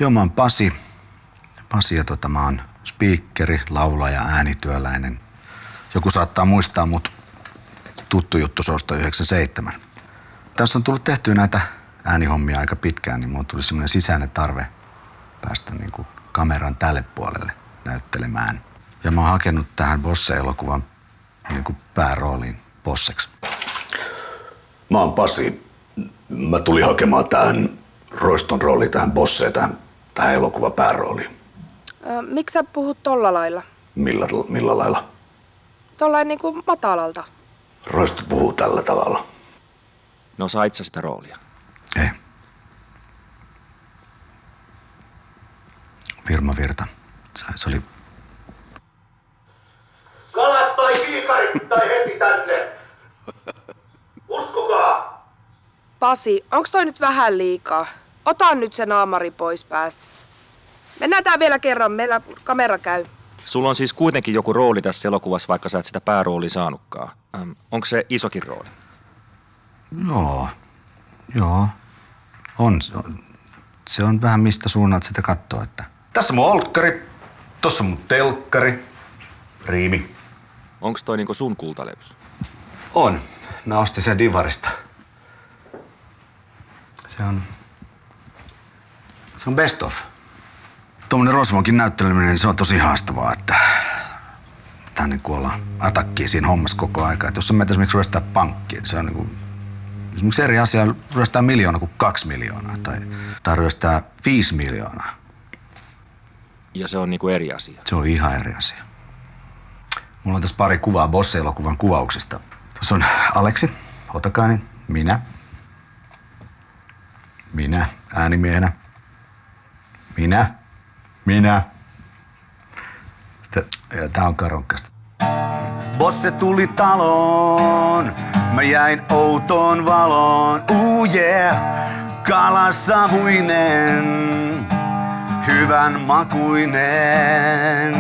Joo, mä oon Pasi. Pasi ja mä oon speakeri, laulaja, äänityöläinen. Joku saattaa muistaa mut Tuttu juttu Showsta 97. Tässä on tullut tehtyä näitä äänihommia aika pitkään, niin mulla tuli semmoinen sisäinen tarve päästä niinku kameran tälle puolelle näyttelemään. Ja mä oon hakenut tähän Bosse-elokuvan niinku päärooliin Bosseksi. Mä oon Pasi. Mä tulin hakemaan tähän Roiston rooliin, tähän Bosseen, tähän elokuvan päärooliin. Miksi sä puhut tolla lailla? Millä lailla? Tollain niinku matalalta. Roisto puhuu tällä tavalla. No sait sä sitä roolia? Ei. Virma Virta. Se oli... Kalat tai kiikarit tai heti tänne! Uskokaa! Pasi, onks toi nyt vähän liikaa? Ota nyt se naamari pois päästäsi. Mennään tää vielä kerran, meillä kamera käy. Sulla on siis kuitenkin joku rooli tässä elokuvassa, vaikka sä et sitä pääroolia saanutkaan. Onko se isokin rooli? Joo. On. Se on vähän mistä suunnat sitä kattoo, että... Tässä mun olkkari, tossa mun telkkari, riimi. Onko toi niinku sun kultalevyys? On. Mä ostin sen Divarista. Se on best of. Tuommoinen Rosvonkin näytteleminen, niin se on tosi haastavaa, että tää niin kuin ollaan atakkia siinä hommassa koko aika. Että jos sä menet esimerkiksi ryöstää pankkiin, se on niin kuin, esimerkiksi eri asia ryöstää 1 miljoonaa kuin 2 miljoonaa tai ryöstää 5 miljoonaa. Ja se on niinku eri asia? Se on ihan eri asia. Mulla on tässä pari kuvaa Bosse-elokuvan kuvauksista. Tuossa on Aleksi Hotakainen, minä äänimiehenä, minä. Sitten, ja tää on Karonkasta. Bosse tuli taloon, mä jäin outoon valoon, kalasavuinen, hyvän makuinen.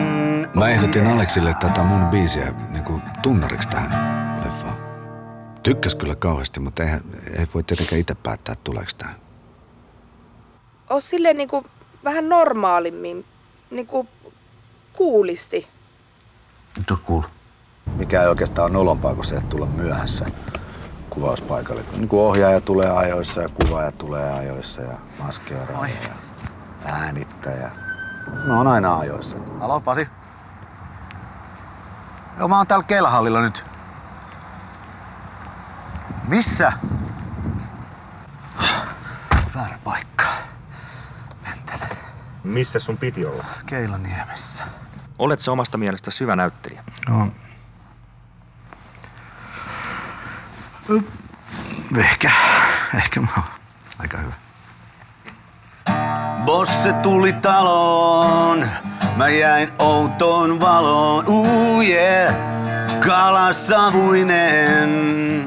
Mä ehdotin Aleksille tätä mun biisiä niinku tunnariksi tähän leffaan. Tykkäs kyllä kauheasti, mutta ei voi tietenkään itse päättää, tuleeko tää. Ois silleen niinku vähän normaalimmin, niinku kuulisti. Nyt on cool. Mikä ei oikeastaan ole nolompaa kuin se, että tulla myöhässä kuvauspaikalle. Niin kuin ohjaaja tulee ajoissa ja kuvaaja tulee ajoissa ja maskeeraaja ja äänittäjä. Mä oon aina ajoissa. Alo Pasi? Joo, mä oon täällä Keilahallilla nyt. Missä? Väärä paikka. Mentele. Missä sun piti olla? Keilaniemessä. Olet sä omasta mielestäsi hyvä näyttelijä? No. Ehkä mä oon aika hyvä. Bosse tuli taloon, mä jäin outoon valoon, kalasavuinen,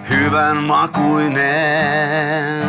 hyvän makuinen,